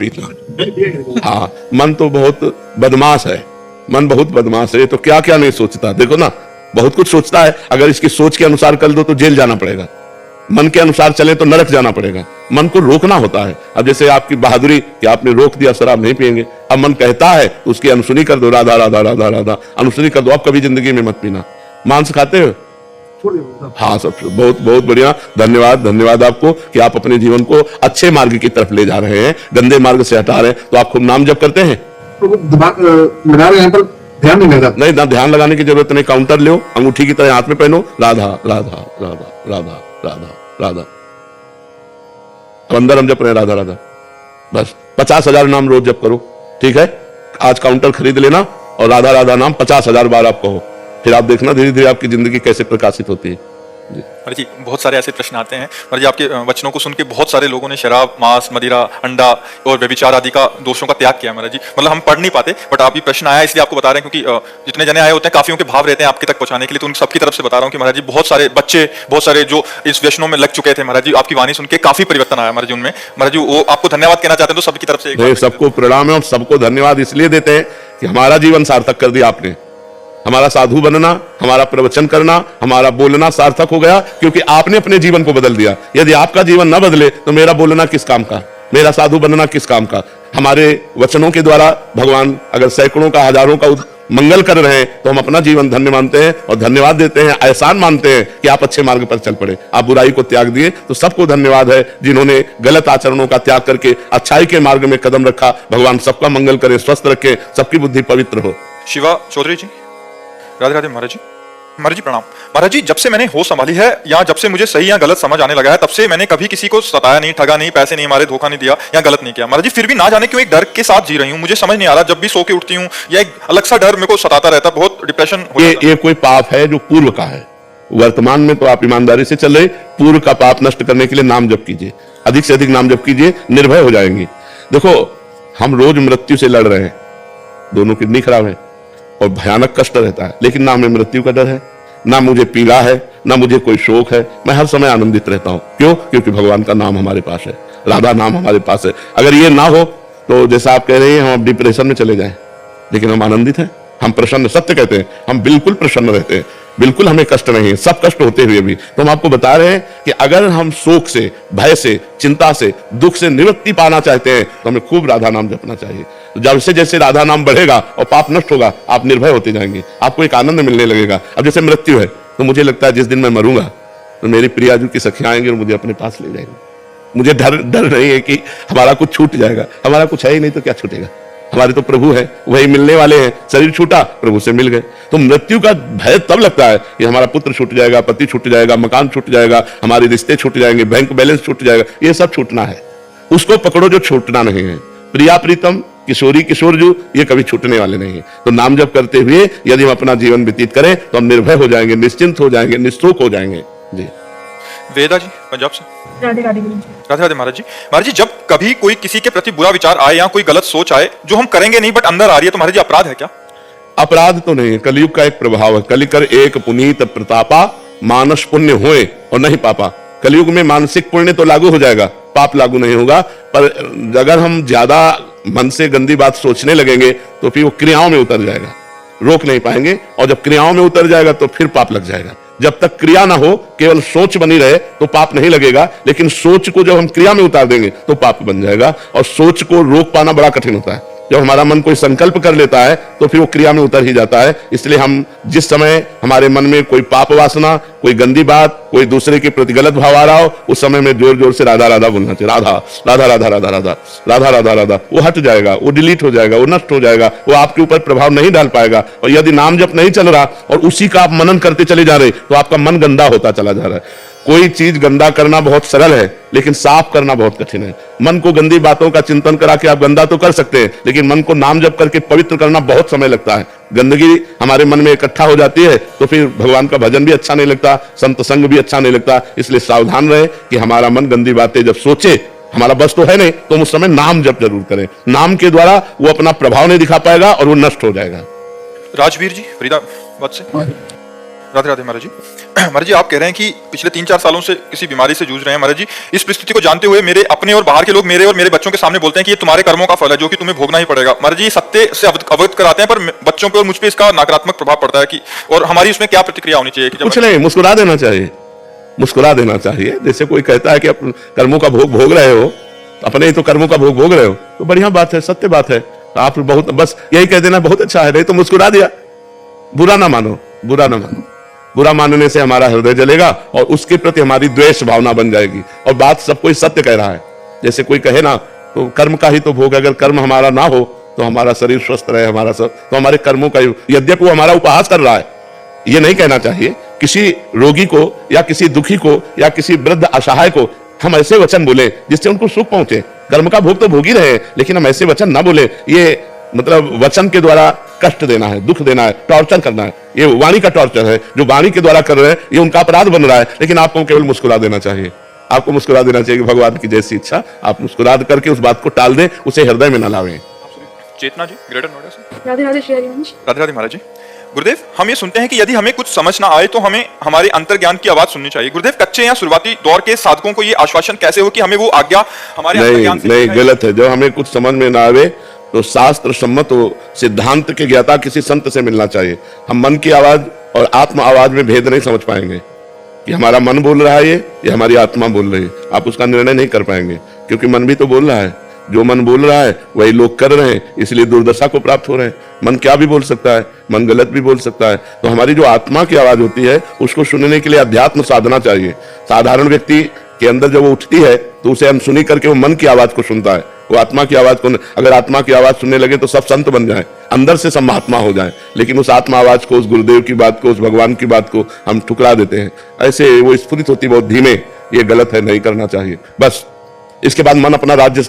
पीना। हाँ, मन तो बहुत बदमाश है, मन बहुत बदमाश है, तो क्या क्या नहीं सोचता। देखो ना, बहुत कुछ सोचता है। अगर इसकी सोच के अनुसार कर दो तो जेल जाना पड़ेगा, मन के अनुसार चले तो नरक जाना पड़ेगा। मन को रोकना होता है। अब जैसे आपकी बहादुरी कि आपने रोक दिया शराब नहीं पिएंगे, अब मन कहता है तो उसकी अनसुनी कर दो, राधा राधा राधा राधा अनसुनी कर दो, आप कभी जिंदगी में मत पीना। मांस खाते हो? हाँ, सब बहुत बहुत बढ़िया। धन्यवाद, धन्यवाद आपको कि आप अपने जीवन को अच्छे मार्ग की तरफ ले जा रहे हैं, गंदे मार्ग से हटा रहे हैं। तो आप खूब नाम जप करते हैं? दिमाग लगा रहे हैं पर ध्यान नहीं लगा। नहीं ना, ध्यान लगाने की जरूरत नहीं। काउंटर लो, अंगूठी की तरह हाथ में पहनो, राधा राधा राधा राधा राधा राधा। अब अंदर हम जप रहे हैं राधा राधा। बस 50,000 नाम रोज जप करो, ठीक है? आज काउंटर खरीद लेना और राधा राधा नाम 50,000 बार आप कहो, फिर आप देखना धीरे धीरे आपकी जिंदगी कैसे प्रकाशित होती है। महाराज जी, बहुत सारे ऐसे प्रश्न आते हैं महाराज जी, आपके वचनों को सुन के बहुत सारे लोगों ने शराब, मांस, मदिरा, अंडा और व्यभिचार आदि का दोषों का त्याग किया महाराज जी। मतलब हम पढ़ नहीं पाते, बट आप ये प्रश्न आया इसलिए आपको बता रहे हैं, क्योंकि जितने जने आए होते हैं काफियों के भाव रहते हैं आपके तक पहुंचाने के लिए, तो उन सबकी तरफ से बता रहा हूँ कि महाराज जी बहुत सारे बच्चे, बहुत सारे जो इस व्यसनों में लग चुके थे महाराज जी, आपकी वाणी सुन के काफी परिवर्तन आया महाराज जी उनमें। महाराज जी वो आपको धन्यवाद कहना चाहते हैं, तो सबकी तरफ से सबको प्रणाम है और सबको धन्यवाद इसलिए देते हैं कि हमारा जीवन सार्थक कर दिया आपने। हमारा साधु बनना, हमारा प्रवचन करना, हमारा बोलना सार्थक हो गया, क्योंकि आपने अपने जीवन को बदल दिया। यदि आपका जीवन न बदले तो मेरा बोलना किस काम का, मेरा साधु बनना किस काम का। हमारे वचनों के द्वारा भगवान अगर सैकड़ों का, हजारों का मंगल कर रहे हैं तो हम अपना जीवन धन्य मानते हैं और धन्यवाद देते हैं, एहसान मानते हैं कि आप अच्छे मार्ग पर चल पड़े, आप बुराई को त्याग दिए। तो सबको धन्यवाद है जिन्होंने गलत आचरणों का त्याग करके अच्छाई के मार्ग में कदम रखा। भगवान सबका मंगल करे, स्वस्थ रखे, सबकी बुद्धि पवित्र हो। शिवा चौधरी जी, राधे राधे महाराज जी। महाराज जी प्रणाम। महाराज जी, जब से मैंने होश संभाली है या जब से मुझे सही या गलत समझ आने लगा है, तब से मैंने कभी किसी को सताया नहीं, ठगा नहीं, पैसे नहीं मारे, धोखा नहीं दिया या गलत नहीं किया महाराज जी। फिर भी ना जाने क्यों एक डर के साथ जी रही हूँ, मुझे समझ नहीं आ रहा। जब भी सो के उठती हूँ या एक अलग सा डर मेरे को सताता रहता, बहुत डिप्रेशन हो जाता। ये कोई पाप है जो पूर्व का है। वर्तमान में तो आप ईमानदारी से चल रहे, पूर्व का पाप नष्ट करने के लिए नाम जप कीजिए, अधिक से अधिक नाम जप कीजिए, निर्भय हो जाएंगे। देखो, हम रोज मृत्यु से लड़ रहे हैं, दोनों किडनी खराब है और भयानक कष्ट रहता है, लेकिन ना हमें मृत्यु का डर है, ना मुझे पीड़ा है, ना मुझे कोई शोक है। मैं हर समय आनंदित रहता हूं। क्यों? क्योंकि भगवान का नाम हमारे पास है, राधा नाम हमारे पास है। अगर ये ना हो तो जैसा आप कह रहे हैं हम डिप्रेशन में चले जाएं, लेकिन हम आनंदित हैं, हम प्रसन्न, सत्य कहते हैं, हम बिल्कुल प्रसन्न रहते हैं, बिल्कुल हमें कष्ट नहीं है, सब कष्ट होते हुए भी। तो हम आपको बता रहे हैं कि अगर हम शोक से, भय से, चिंता से, दुख से निवृत्ति पाना चाहते हैं तो हमें खूब राधा नाम जपना चाहिए। तो जैसे जैसे राधा नाम बढ़ेगा और पाप नष्ट होगा, आप निर्भय होते जाएंगे, आपको एक आनंद मिलने लगेगा। अब जैसे मृत्यु है तो मुझे लगता है जिस दिन मैं मरूंगा तो मेरी प्रियाजू की सखियां आएंगी और मुझे अपने पास ले जाएंगे। मुझे डर नहीं है कि हमारा कुछ छूट जाएगा, हमारा कुछ है ही नहीं तो क्या छूटेगा। हमारे तो प्रभु है, वही मिलने वाले हैं। शरीर छूटा, प्रभु से मिल गए। तो मृत्यु का भय तब लगता है कि हमारा पुत्र छूट जाएगा, पति छूट जाएगा, मकान छूट जाएगा, हमारे रिश्ते छूट जाएंगे, बैंक बैलेंस छूट जाएगा। ये सब छूटना है, उसको पकड़ो जो छूटना नहीं है। प्रिया प्रीतम, किशोरी किशोरजू, ये कभी छूटने वाले नहीं है। तो नाम जप करते हुए यदि हम अपना जीवन व्यतीत करें तो हम निर्भय हो जाएंगे, निश्चिंत हो जाएंगे, निश्चोक हो जाएंगे। जी वेदा जी पंजाब से। राधे राधे राधे राधे महाराज जी। महाराज जी, जब कभी कोई किसी के प्रति बुरा विचार आए या कोई गलत सोच आए जो हम करेंगे नहीं बट अंदर आ रही है, तो महाराज जी अपराध है क्या? अपराध तो नहीं है, कलयुग का एक प्रभाव है। कलिकर एक पुनीत प्रतापा, मानस पुण्य होए और नहीं पापा। कलयुग में मानसिक पुण्य तो लागू हो जाएगा, पाप लागू नहीं होगा। पर अगर हम ज्यादा मन से गंदी बात सोचने लगेंगे तो फिर वो क्रियाओं में उतर जाएगा, रोक नहीं पाएंगे। और जब क्रियाओं में उतर जाएगा तो फिर पाप लग जाएगा। जब तक क्रिया ना हो, केवल सोच बनी रहे तो पाप नहीं लगेगा, लेकिन सोच को जब हम क्रिया में उतार देंगे तो पाप बन जाएगा। और सोच को रोक पाना बड़ा कठिन होता है। जब हमारा मन कोई संकल्प कर लेता है तो फिर वो क्रिया में उतर ही जाता है। इसलिए हम जिस समय हमारे मन में कोई पाप वासना, कोई गंदी बात, कोई दूसरे के प्रति गलत भाव आ रहा हो, उस समय में जोर जोर से राधा राधा बोलना चाहिए। राधा राधा राधा राधा राधा राधा राधा राधा। वो हट जाएगा, वो डिलीट हो जाएगा, वो नष्ट हो जाएगा, वो आपके ऊपर प्रभाव नहीं डाल पाएगा। और यदि नाम जप नहीं चल रहा और उसी का आप मनन करते चले जा रहे तो आपका मन गंदा होता चला जा रहा है। कोई चीज गंदा करना बहुत सरल है, लेकिन साफ करना बहुत कठिन है। मन को गंदी बातों का चिंतन करा के आप गंदा तो कर सकते हैं, लेकिन मन को नाम जप करके पवित्र करना बहुत समय लगता है। गंदगी हमारे मन में इकट्ठा हो जाती है तो फिर भगवान का भजन भी अच्छा नहीं लगता, संत संग भी अच्छा नहीं लगता। इसलिए सावधान रहे कि हमारा मन गंदी बातें जब सोचे, हमारा बस तो है नहीं, तो उस समय नाम जप जरूर करें। नाम के द्वारा वो अपना प्रभाव नहीं दिखा पाएगा और वो नष्ट हो जाएगा। राजवीर जी फरीदाबाद से। राधे राधे महाराज जी। महाराज जी, आप कह रहे हैं कि पिछले 3-4 सालों से किसी बीमारी से जूझ रहे हैं। महाराज जी, इस परिस्थिति को जानते हुए मेरे अपने और बाहर के लोग मेरे और मेरे बच्चों के सामने बोलते हैं कि ये तुम्हारे कर्मों का फल है जो कि तुम्हें भोगना ही पड़ेगा। महाराज जी, सत्य से अवगत कराते हैं, पर बच्चों पे और मुझ पे इसका नकारात्मक प्रभाव पड़ता है कि, और हमारी उसमें क्या प्रतिक्रिया होनी चाहिए? कि कुछ नहीं, मुस्कुरा देना चाहिए, मुस्कुरा देना चाहिए। जैसे कोई कहता है कि अपने कर्मों का भोग भोग रहे हो, अपने ही तो कर्मों का भोग भोग रहे हो, तो बढ़िया बात है, सत्य बात है। आप बहुत बस यही कह देना बहुत अच्छा है, नहीं तो मुस्कुरा दिया। बुरा ना मानो, बुरा ना मानो। बुरा मानने से हमारा हृदय जलेगा और उसके प्रति हमारी द्वेष भावना बन जाएगी। और बात सब कोई सत्य कह रहा है। जैसे कोई कहे ना, तो कर्म का ही तो भोग, अगर कर्म हमारा ना हो तो हमारा शरीर स्वस्थ रहे, हमारा सब तो हमारे कर्मों का, यद्यपि वो हमारा उपहास कर रहा है, ये नहीं कहना चाहिए। किसी रोगी को या किसी दुखी को या किसी वृद्ध असहाय को हम ऐसे वचन बोले जिससे उनको सुख पहुंचे। कर्म का भोग तो भोग ही रहे, लेकिन हम ऐसे वचन ना बोले। ये मतलब वचन के द्वारा कष्ट देना है, दुख देना है, टॉर्चर करना है। ये वाणी का टॉर्चर है, जो वाणी के द्वारा कर रहे हैं, ये उनका अपराध बन रहा है। लेकिन आपको केवल मुस्कुरा देना चाहिए, आपको मुस्कुरा देना चाहिए कि भगवान की जैसी इच्छा। आप मुस्कुरा करके उस बात को टाल दें, उसे हृदय में न लावें। चेतना जी, ग्रेटर नोएडा से। राधे राधे श्री हरिवंश। राधे राधे महाराज जी। गुरुदेव, हम ये सुनते हैं कि यदि हमें कुछ समझ ना आए तो हमें हमारे अंतर्ज्ञान की आवाज सुननी चाहिए। गुरुदेव, कच्चे या शुरुआती दौर के साधकों को ये आश्वासन कैसे हो कि हमें वो आज्ञा हमारे अंतर्ज्ञान से नहीं, गलत है। जब हमें कुछ समझ में ना आवे तो शास्त्र सम्मत हो, सिद्धांत के ज्ञाता किसी संत से मिलना चाहिए। हम मन की आवाज और आत्म आवाज में भेद नहीं समझ पाएंगे कि हमारा मन बोल रहा है ये हमारी आत्मा बोल रही है। आप उसका निर्णय नहीं कर पाएंगे, क्योंकि मन भी तो बोल रहा है। जो मन बोल रहा है वही लोग कर रहे हैं, इसलिए दुर्दशा को प्राप्त हो रहे हैं। मन क्या भी बोल सकता है, मन गलत भी बोल सकता है। तो हमारी जो आत्मा की आवाज होती है, उसको सुनने के लिए अध्यात्म साधना चाहिए। साधारण व्यक्ति के अंदर जब वो उठती है तो उसे अनसुनी करके वो मन की आवाज को सुनता है, वो आत्मा की आवाज को। अगर आत्मा की आवाज सुनने लगे तो सब संत बन जाए, अंदर से सब महात्मा हो जाए। लेकिन उस आत्मा आवाज को, उस गुरुदेव की बात को, उस भगवान की बात को हम ठुकरा देते हैं। ऐसे वो स्फुरित होती बहुत धीमे। ये गलत है, नहीं करना चाहिए। बस इसके बाद मन अपना राज्य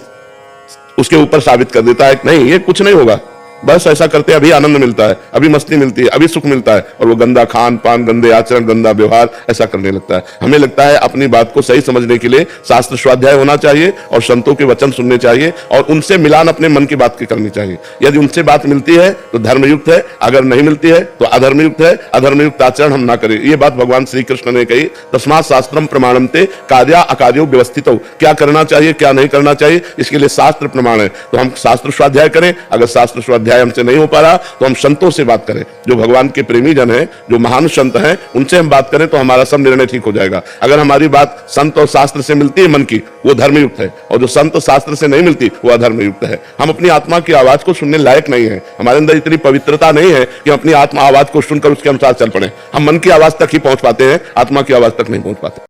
उसके ऊपर साबित कर देता है, नहीं ये कुछ नहीं होगा। बस ऐसा करते अभी आनंद मिलता है, अभी मस्ती मिलती है, अभी सुख मिलता है, और वो गंदा खान पान, गंदे आचरण, गंदा व्यवहार ऐसा करने लगता है। हमें लगता है अपनी बात को सही समझने के लिए शास्त्र स्वाध्याय होना चाहिए और संतों के वचन सुनने चाहिए और उनसे मिलान अपने मन की बात की करनी चाहिए। यदि उनसे बात मिलती है तो धर्मयुक्त है, अगर नहीं मिलती है तो अधर्मयुक्त है। अधर्मयुक्त आचरण हम ना करें। ये बात भगवान श्री कृष्ण ने कही, तस्मात् शास्त्रम प्रमाणन्ते कार्या अकार्यो व्यवस्थितौ। क्या करना चाहिए, क्या नहीं करना चाहिए, इसके लिए शास्त्र प्रमाण है। तो हम शास्त्र स्वाध्याय करें। अगर शास्त्र स्वाध्याय हमसे नहीं हो पा रहा तो हम संतों से बात करें, जो भगवान के प्रेमी जन हैं, जो महान संत हैं, उनसे हम बात करें तो हमारा सब निर्णय ठीक हो जाएगा। अगर हमारी बात संत और शास्त्र से मिलती है मन की, वो धर्मयुक्त है, और जो संत शास्त्र से नहीं मिलती वो अधर्मयुक्त है। हम अपनी आत्मा की आवाज को सुनने लायक नहीं है। हमारे अंदर इतनी पवित्रता नहीं है कि हम अपनी आत्मा आवाज को सुनकर उसके अनुसार चल पड़े। हम मन की आवाज तक ही पहुंच पाते हैं, आत्मा की आवाज तक नहीं पहुंच पाते।